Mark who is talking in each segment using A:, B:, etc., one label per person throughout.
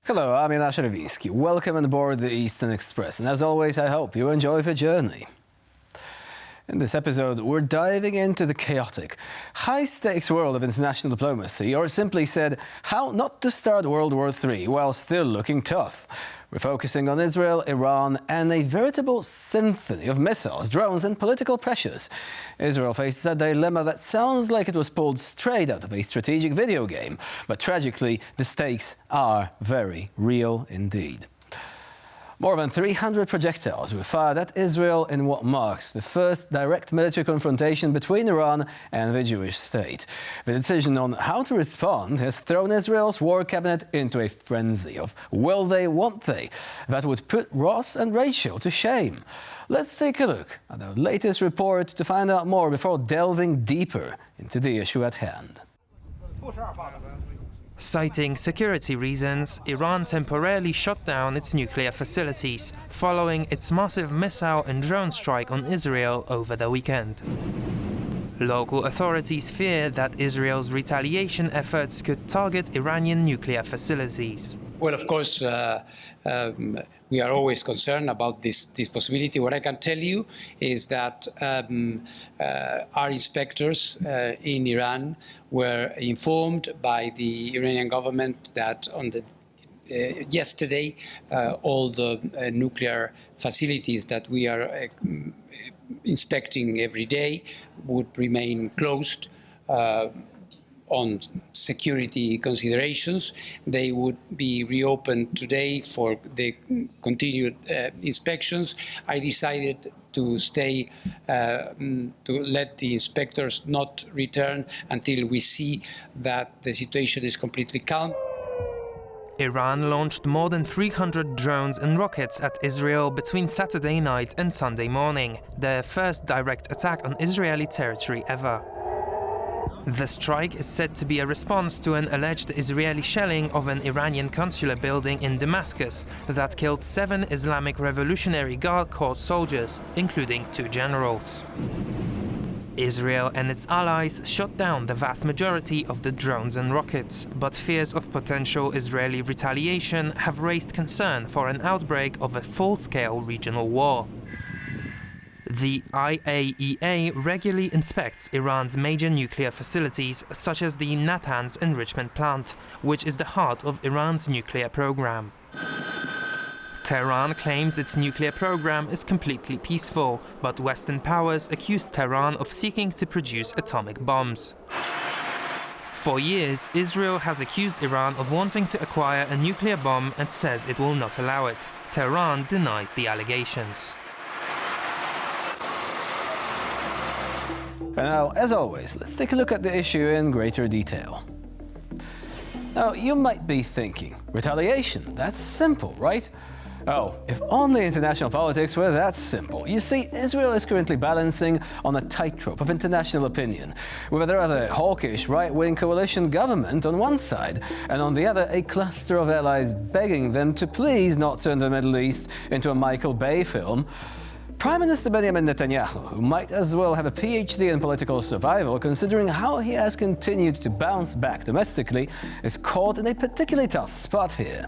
A: Hello, I'm Jonasz Rewiński. Welcome on board the Eastern Express, and as always, I hope you enjoy the journey. In this episode, we're diving into the chaotic, high-stakes world of international diplomacy, or simply said, how not to start World War III while still looking tough. We're focusing on Israel, Iran, and a veritable symphony of missiles, drones, and political pressures. Israel faces a dilemma that sounds like it was pulled straight out of a strategic video game, but tragically, the stakes are very real indeed. More than 300 projectiles were fired at Israel in what marks the first direct military confrontation between Iran and the Jewish state. The decision on how to respond has thrown Israel's war cabinet into a frenzy of will they, won't they, that would put Ross and Rachel to shame. Let's take a look at our latest report to find out more before delving deeper into the issue at hand.
B: Citing security reasons, Iran temporarily shut down its nuclear facilities following its massive missile and drone strike on Israel over the weekend. Local authorities fear that Israel's retaliation efforts could target Iranian nuclear facilities.
C: Well, of course, we are always concerned about this possibility. What I can tell you is that our inspectors in Iran were informed by the Iranian government that on the yesterday all the nuclear facilities that we are inspecting every day would remain closed on security considerations. They would be reopened today for the continued inspections. I decided to stay, to let the inspectors not return until we see that the situation is completely calm.
B: Iran launched more than 300 drones and rockets at Israel between Saturday night and Sunday morning, their first direct attack on Israeli territory ever. The strike is said to be a response to an alleged Israeli shelling of an Iranian consular building in Damascus that killed 7 Islamic Revolutionary Guard Corps soldiers, including 2 generals. Israel and its allies shot down the vast majority of the drones and rockets, but fears of potential Israeli retaliation have raised concern for an outbreak of a full-scale regional war. The IAEA regularly inspects Iran's major nuclear facilities, such as the Natanz enrichment plant, which is the heart of Iran's nuclear program. Tehran claims its nuclear program is completely peaceful, but Western powers accuse Tehran of seeking to produce atomic bombs. For years, Israel has accused Iran of wanting to acquire a nuclear bomb and says it will not allow it. Tehran denies the allegations.
A: And now, as always, let's take a look at the issue in greater detail. Now, you might be thinking, retaliation, that's simple, right? Oh, if only international politics were that simple. You see, Israel is currently balancing on a tightrope of international opinion, with a rather hawkish right-wing coalition government on one side, and on the other a cluster of allies begging them to please not turn the Middle East into a Michael Bay film. Prime Minister Benjamin Netanyahu, who might as well have a PhD in political survival considering how he has continued to bounce back domestically, is caught in a particularly tough spot here.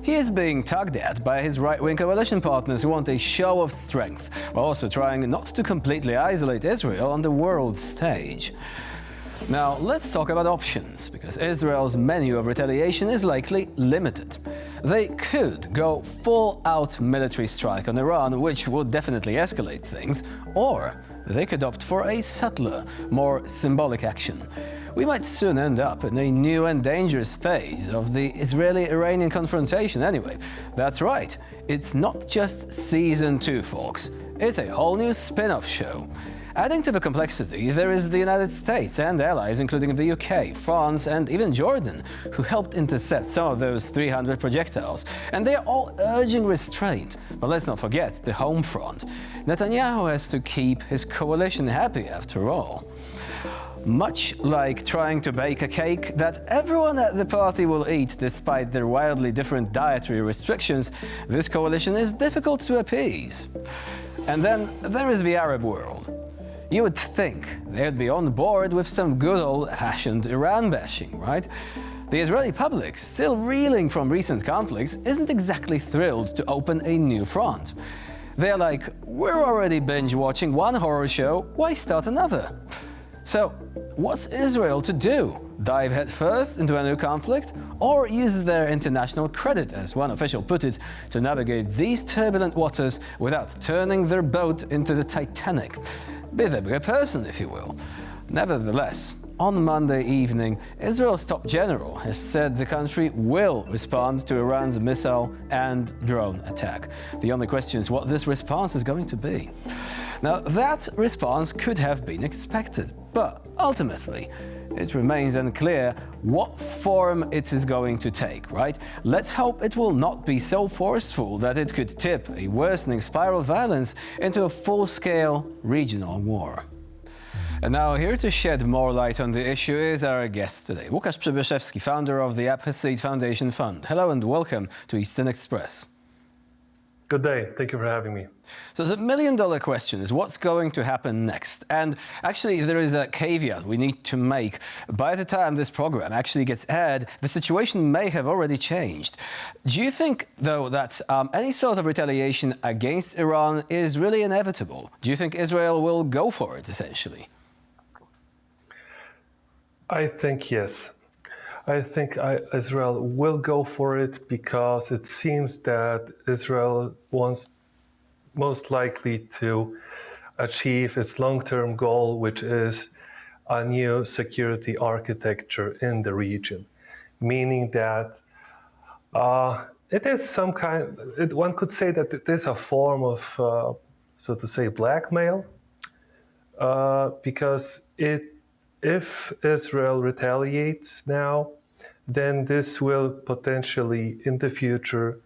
A: He is being tugged at by his right-wing coalition partners who want a show of strength, while also trying not to completely isolate Israel on the world stage. Now, let's talk about options, because Israel's menu of retaliation is likely limited. They could go full-out military strike on Iran, which would definitely escalate things, or they could opt for a subtler, more symbolic action. We might soon end up in a new and dangerous phase of the Israeli-Iranian confrontation anyway. That's right, it's not just Season 2, folks. It's a whole new spin-off show. Adding to the complexity, there is the United States and allies, including the UK, France, and even Jordan, who helped intercept some of those 300 projectiles. And they are all urging restraint. But let's not forget the home front. Netanyahu has to keep his coalition happy, after all. Much like trying to bake a cake that everyone at the party will eat despite their wildly different dietary restrictions, this coalition is difficult to appease. And then there is the Arab world. You would think they'd be on board with some good old-fashioned Iran bashing, right? The Israeli public, still reeling from recent conflicts, isn't exactly thrilled to open a new front. They're like, we're already binge-watching one horror show, why start another? So, what's Israel to do? Dive headfirst into a new conflict? Or use their international credit, as one official put it, to navigate these turbulent waters without turning their boat into the Titanic? Be the bigger person, if you will. Nevertheless, on Monday evening, Israel's top general has said the country will respond to Iran's missile and drone attack. The only question is what this response is going to be. Now, that response could have been expected, but ultimately, it remains unclear what form it is going to take, right? Let's hope it will not be so forceful that it could tip a worsening spiral of violence into a full-scale regional war. And now here to shed more light on the issue is our guest today, Łukasz Przybyszewski, founder of the Appreciate Foundation Fund. Hello and welcome to Eastern Express.
D: Good day. Thank you for having me.
A: So the million-dollar question is what's going to happen next? And actually there is a caveat we need to make. By the time this program actually gets aired, the situation may have already changed. Do you think, though, that any sort of retaliation against Iran is really inevitable? Do you think Israel will go for it, essentially?
D: I think yes. I think Israel will go for it because it seems that Israel wants most likely to achieve its long-term goal, which is a new security architecture in the region, meaning that it is some kind, one could say that it is a form of, so to say, blackmail, because if Israel retaliates now, then this will potentially, in the future,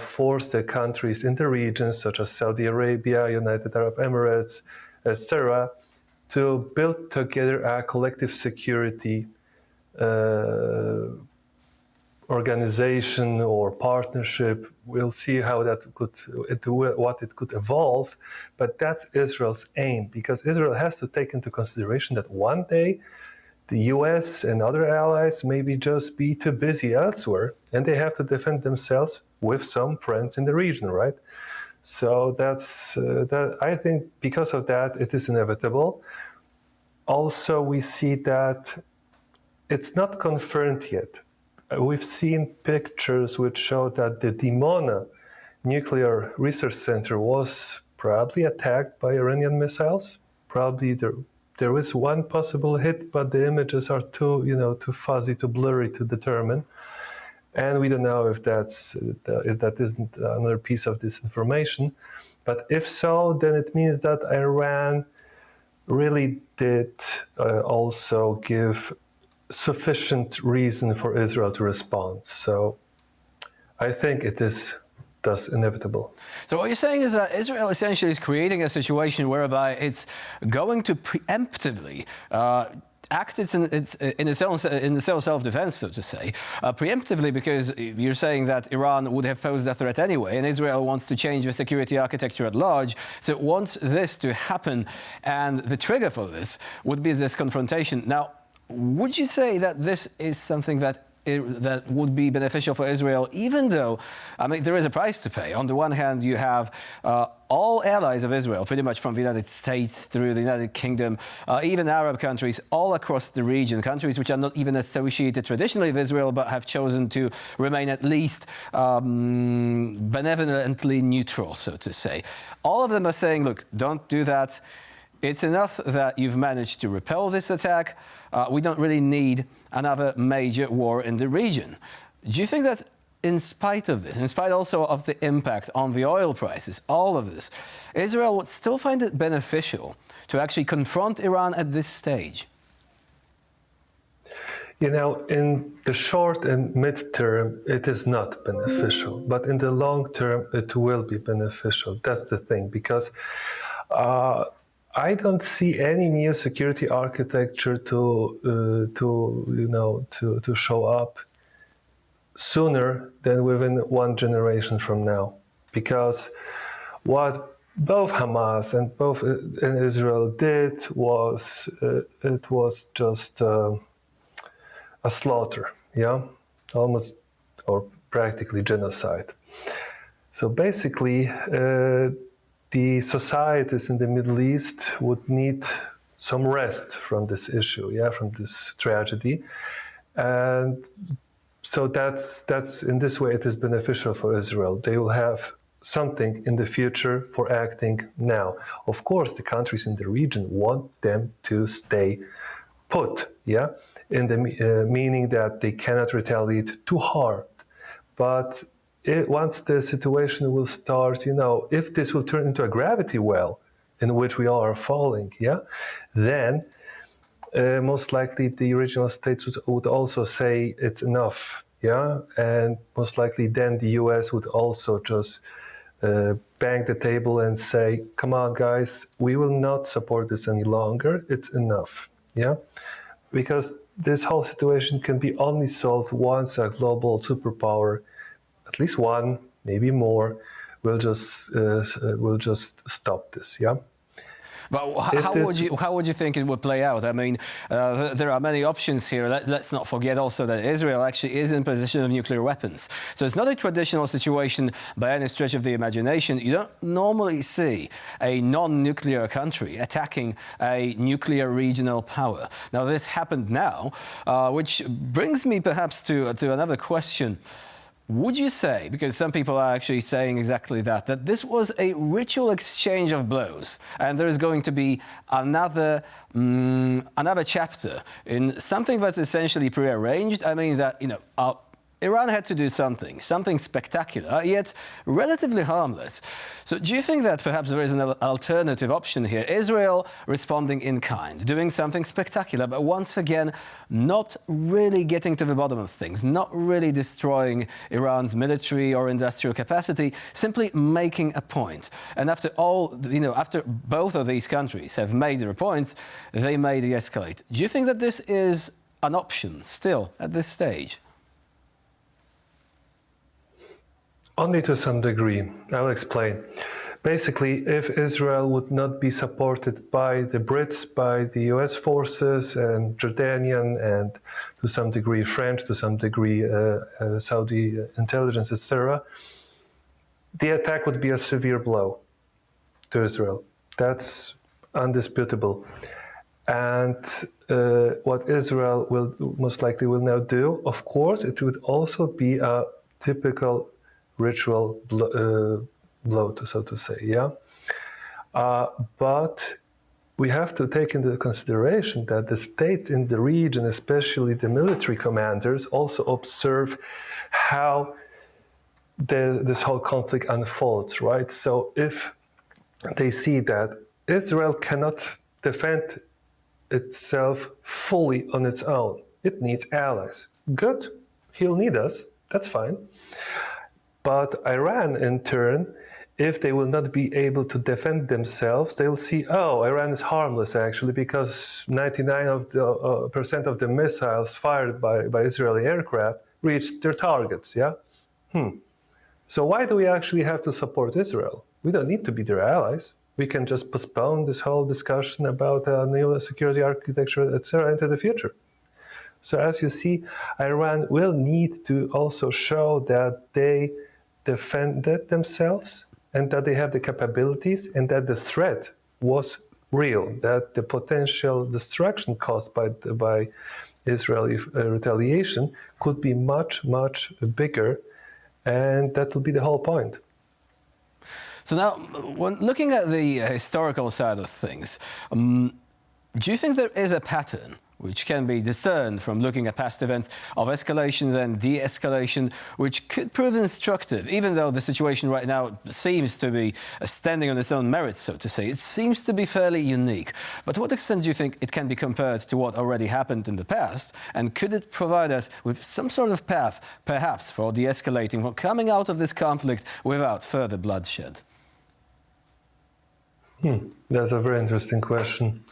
D: force the countries in the region, such as Saudi Arabia, United Arab Emirates, etc., to build together a collective security organization or partnership. We'll see how that what it could evolve, but that's Israel's aim, because Israel has to take into consideration that one day the US and other allies maybe just be too busy elsewhere, and they have to defend themselves with some friends in the region, right? So that's that. I think because of that, it is inevitable. Also, we see that it's not confirmed yet. We've seen pictures which show that the Dimona nuclear research center was probably attacked by Iranian missiles. Probably there is one possible hit, but the images are too fuzzy, too blurry to determine. And we don't know if that isn't another piece of disinformation. But if so, then it means that Iran really did also give sufficient reason for Israel to respond. So I think it is thus inevitable.
A: So what you're saying is that Israel essentially is creating a situation whereby it's going to preemptively act in its own self-defense, so to say, preemptively, because you're saying that Iran would have posed a threat anyway, and Israel wants to change the security architecture at large. So it wants this to happen, and the trigger for this would be this confrontation. Now, would you say that this is something that would be beneficial for Israel, even though, I mean, there is a price to pay? On the one hand, you have all allies of Israel, pretty much from the United States through the United Kingdom, even Arab countries all across the region, countries which are not even associated traditionally with Israel, but have chosen to remain at least benevolently neutral, so to say. All of them are saying, look, don't do that. It's enough that you've managed to repel this attack. We don't really need another major war in the region. Do you think that in spite of this, in spite also of the impact on the oil prices, all of this, Israel would still find it beneficial to actually confront Iran at this stage?
D: You know, in the short and mid-term, it is not beneficial. But in the long term, it will be beneficial. That's the thing, because I don't see any new security architecture to show up sooner than within one generation from now, because what both Hamas and both in Israel did was it was just a slaughter, yeah, almost or practically genocide. So basically, the societies in the Middle East would need some rest from this issue, yeah, from this tragedy, and so that's in this way it is beneficial for Israel. They will have something in the future for acting now. Of course, the countries in the region want them to stay put, yeah, in the meaning that they cannot retaliate too hard. But once the situation will start, if this will turn into a gravity well in which we all are falling, yeah, then most likely the regional states would also say it's enough, yeah, and most likely then the US would also just bang the table and say, come on, guys, we will not support this any longer. It's enough, yeah? Because this whole situation can be only solved once a global superpower, at least one, maybe more, will just stop this, yeah?
A: But how would you think it would play out? I mean, there are many options here. Let's not forget also that Israel actually is in possession of nuclear weapons. So it's not a traditional situation by any stretch of the imagination. You don't normally see a non-nuclear country attacking a nuclear regional power. Now, this happened now, which brings me perhaps to another question. Would you say, because some people are actually saying exactly that this was a ritual exchange of blows, and there is going to be another chapter in something that's essentially prearranged? I mean that, Iran had to do something spectacular, yet relatively harmless. So do you think that perhaps there is an alternative option here? Israel responding in kind, doing something spectacular, but once again, not really getting to the bottom of things, not really destroying Iran's military or industrial capacity, simply making a point. And after all, after both of these countries have made their points, they may de-escalate. Do you think that this is an option still at this stage?
D: Only to some degree. I'll explain. Basically, if Israel would not be supported by the Brits, by the US forces and Jordanian and to some degree French, to some degree Saudi intelligence, etc., the attack would be a severe blow to Israel. That's undisputable. And what Israel will most likely will now do, of course, it would also be a typical ritual blow, so to say, yeah? But we have to take into consideration that the states in the region, especially the military commanders, also observe how this whole conflict unfolds, right? So if they see that Israel cannot defend itself fully on its own, it needs allies. Good, he'll need us, that's fine. But Iran, in turn, if they will not be able to defend themselves, they will see, Iran is harmless, actually, because 99% of the missiles fired by Israeli aircraft reached their targets, yeah? So why do we actually have to support Israel? We don't need to be their allies. We can just postpone this whole discussion about a new security architecture, etc., into the future. So as you see, Iran will need to also show that they defended themselves and that they have the capabilities and that the threat was real, that the potential destruction caused by Israeli retaliation could be much, much bigger, and that will be the whole point.
A: So now, when looking at the historical side of things, do you think there is a pattern which can be discerned from looking at past events of escalation then de-escalation, which could prove instructive, even though the situation right now seems to be standing on its own merits, so to say? It seems to be fairly unique. But to what extent do you think it can be compared to what already happened in the past? And could it provide us with some sort of path, perhaps, for de-escalating, for coming out of this conflict without further bloodshed?
D: That's a very interesting question.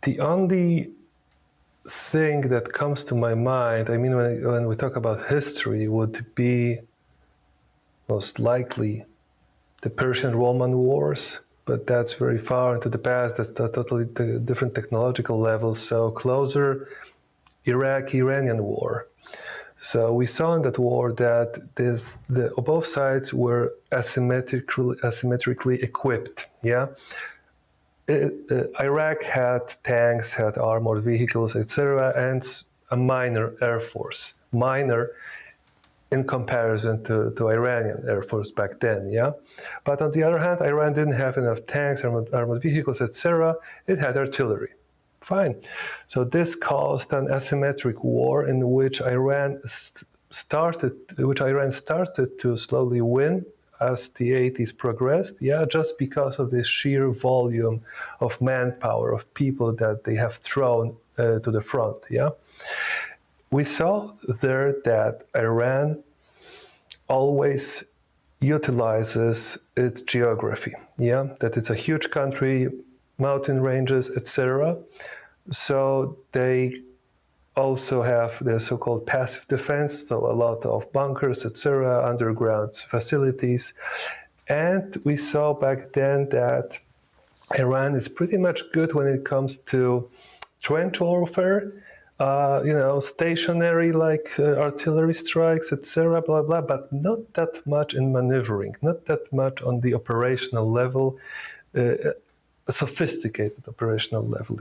D: The only thing that comes to my mind, I mean, when we talk about history, would be most likely the Persian-Roman Wars, but that's very far into the past. That's a totally different technological level. So closer, Iraq-Iranian war. So we saw in that war that both sides were asymmetrically equipped. Yeah, Iraq had tanks, had armored vehicles, etc., and a minor air force. Minor in comparison to Iranian air force back then. Yeah, but on the other hand, Iran didn't have enough tanks, armored vehicles, etc. It had artillery. Fine. So this caused an asymmetric war in which Iran started to slowly win as the 80s progressed, just because of this sheer volume of manpower, of people that they have thrown to the front, We saw there that Iran always utilizes its geography, that it's a huge country, mountain ranges, etc. So they also have the so-called passive defense, so a lot of bunkers, etc., underground facilities. And we saw back then that Iran is pretty much good when it comes to trench warfare, stationary like artillery strikes, etc., blah, blah, but not that much in maneuvering, not that much on the operational level, sophisticated operational level,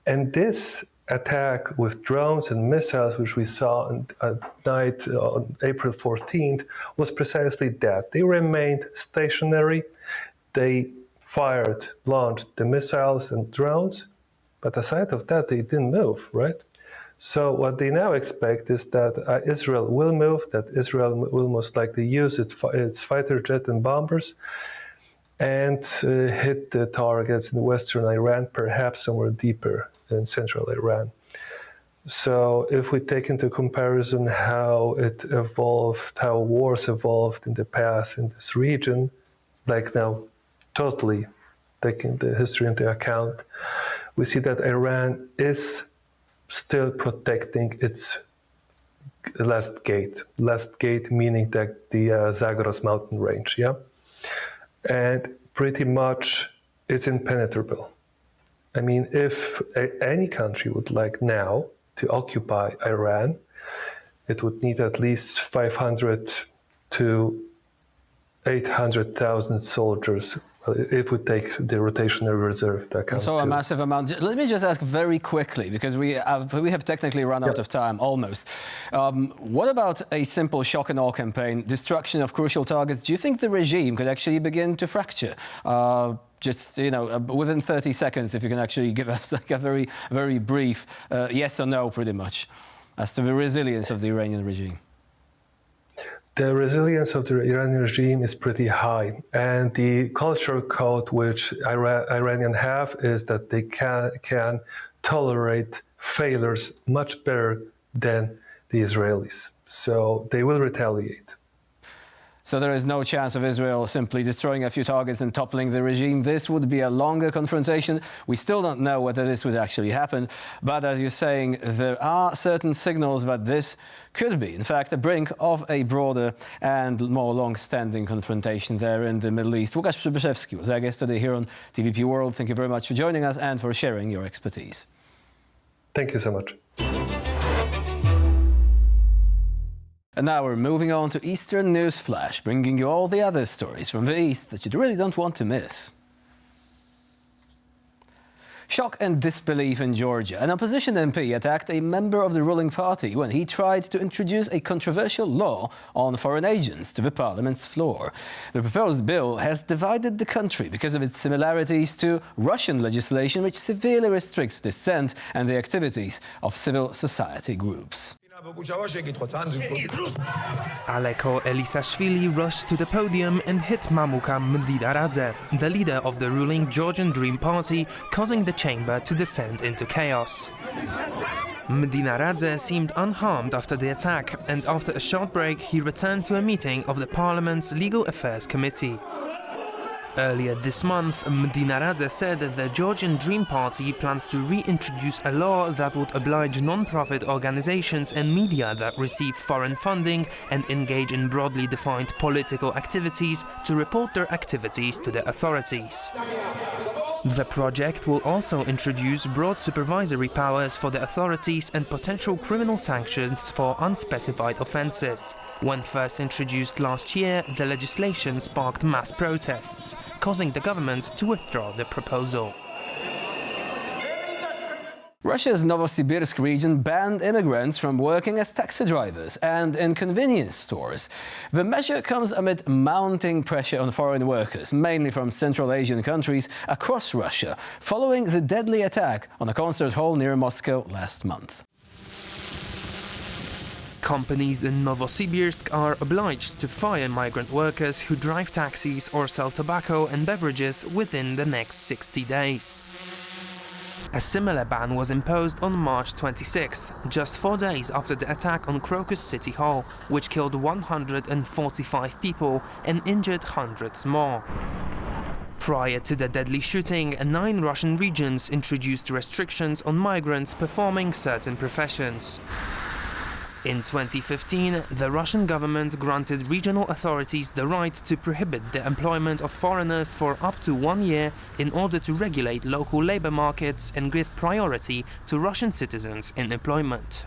D: And this attack with drones and missiles, which we saw at night on April 14th, was precisely that. They remained stationary. They launched the missiles and drones, but aside of that, they didn't move, right? So what they now expect is that Israel will move, that Israel will most likely use its fighter jet and bombers and hit the targets in western Iran, perhaps somewhere deeper in central Iran. So if we take into comparison how it evolved, how wars evolved in the past in this region, like now totally taking the history into account, we see that Iran is still protecting its last gate meaning that the Zagros mountain range, and pretty much it's impenetrable. I mean, if any country would like now to occupy Iran, it would need at least 500 to 800,000 soldiers if we take the rotational reserve.
A: So a massive amount. Let me just ask very quickly, because we have technically run out of time, almost. What about a simple shock and awe campaign, destruction of crucial targets? Do you think the regime could actually begin to fracture? Just, within 30 seconds, if you can actually give us like a very, very brief yes or no, pretty much, as to the resilience of the Iranian regime.
D: The resilience of the Iranian regime is pretty high, and the cultural code which Iranians have is that they can tolerate failures much better than the Israelis. So they will retaliate.
A: So there is no chance of Israel simply destroying a few targets and toppling the regime. This would be a longer confrontation. We still don't know whether this would actually happen. But as you're saying, there are certain signals that this could be, in fact, the brink of a broader and more long-standing confrontation there in the Middle East. Łukasz Przybyszewski was our guest today here on TVP World. Thank you very much for joining us and for sharing your expertise.
D: Thank you so much.
A: And now we're moving on to Eastern News Flash, bringing you all the other stories from the East that you really don't want to miss. Shock and disbelief in Georgia. An opposition MP attacked a member of the ruling party when he tried to introduce a controversial law on foreign agents to the parliament's floor. The proposed bill has divided the country because of its similarities to Russian legislation, which severely restricts dissent and the activities of civil society groups.
B: Aleko Elisashvili rushed to the podium and hit Mamuka Mdinaradze, the leader of the ruling Georgian Dream Party, causing the chamber to descend into chaos. Mdinaradze seemed unharmed after the attack, and after a short break he returned to a meeting of the parliament's Legal Affairs Committee. Earlier this month, Medina Radze said that the Georgian Dream Party plans to reintroduce a law that would oblige non-profit organizations and media that receive foreign funding and engage in broadly defined political activities to report their activities to the authorities. The project will also introduce broad supervisory powers for the authorities and potential criminal sanctions for unspecified offences. When first introduced last year, the legislation sparked mass protests, causing the government to withdraw the proposal.
A: Russia's Novosibirsk region banned immigrants from working as taxi drivers and in convenience stores. The measure comes amid mounting pressure on foreign workers, mainly from Central Asian countries across Russia, following the deadly attack on a concert hall near Moscow last month.
B: Companies in Novosibirsk are obliged to fire migrant workers who drive taxis or sell tobacco and beverages within the next 60 days. A similar ban was imposed on March 26th, just 4 days after the attack on Crocus City Hall, which killed 145 people and injured hundreds more. Prior to the deadly shooting, 9 Russian regions introduced restrictions on migrants performing certain professions. In 2015, the Russian government granted regional authorities the right to prohibit the employment of foreigners for up to 1 year in order to regulate local labor markets and give priority to Russian citizens in employment.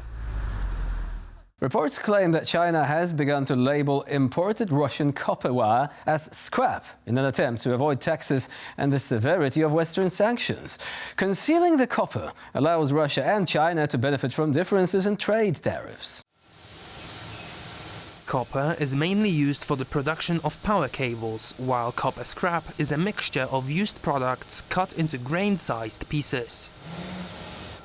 A: Reports claim that China has begun to label imported Russian copper wire as scrap in an attempt to avoid taxes and the severity of Western sanctions. Concealing the copper allows Russia and China to benefit from differences in trade tariffs.
B: Copper is mainly used for the production of power cables, while copper scrap is a mixture of used products cut into grain-sized pieces.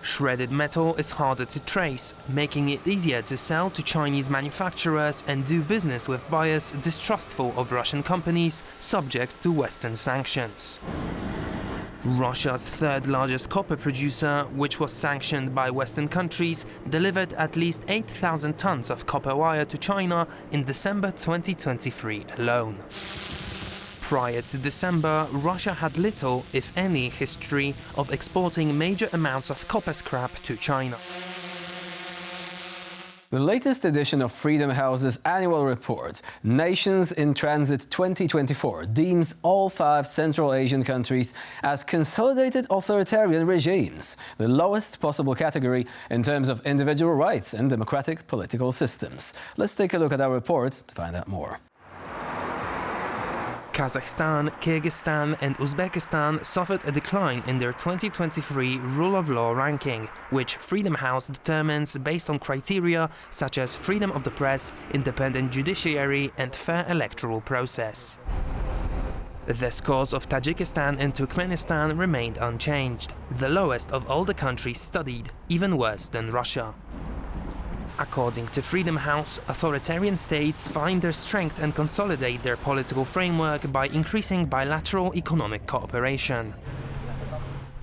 B: Shredded metal is harder to trace, making it easier to sell to Chinese manufacturers and do business with buyers distrustful of Russian companies subject to Western sanctions. Russia's third largest copper producer, which was sanctioned by Western countries, delivered at least 8,000 tons of copper wire to China in December 2023 alone. Prior to December, Russia had little, if any, history of exporting major amounts of copper scrap to China.
A: The latest edition of Freedom House's annual report, Nations in Transit 2024, deems all 5 Central Asian countries as consolidated authoritarian regimes, the lowest possible category in terms of individual rights and democratic political systems. Let's take a look at our report to find out more.
B: Kazakhstan, Kyrgyzstan and Uzbekistan suffered a decline in their 2023 Rule of Law ranking, which Freedom House determines based on criteria such as freedom of the press, independent judiciary and fair electoral process. The scores of Tajikistan and Turkmenistan remained unchanged, the lowest of all the countries studied, even worse than Russia. According to Freedom House, authoritarian states find their strength and consolidate their political framework by increasing bilateral economic cooperation.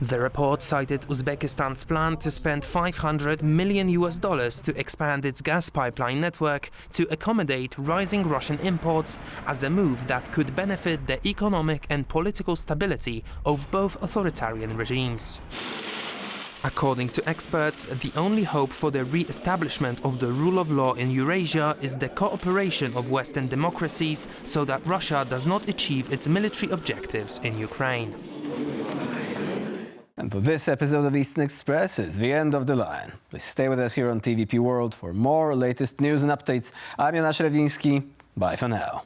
B: The report cited Uzbekistan's plan to spend $500 million to expand its gas pipeline network to accommodate rising Russian imports as a move that could benefit the economic and political stability of both authoritarian regimes. According to experts, the only hope for the re-establishment of the rule of law in Eurasia is the cooperation of Western democracies so that Russia does not achieve its military objectives in Ukraine.
A: And for this episode of Eastern Express, it's the end of the line. Please stay with us here on TVP World for more latest news and updates. I'm Jonasz Rewiński. Bye for now.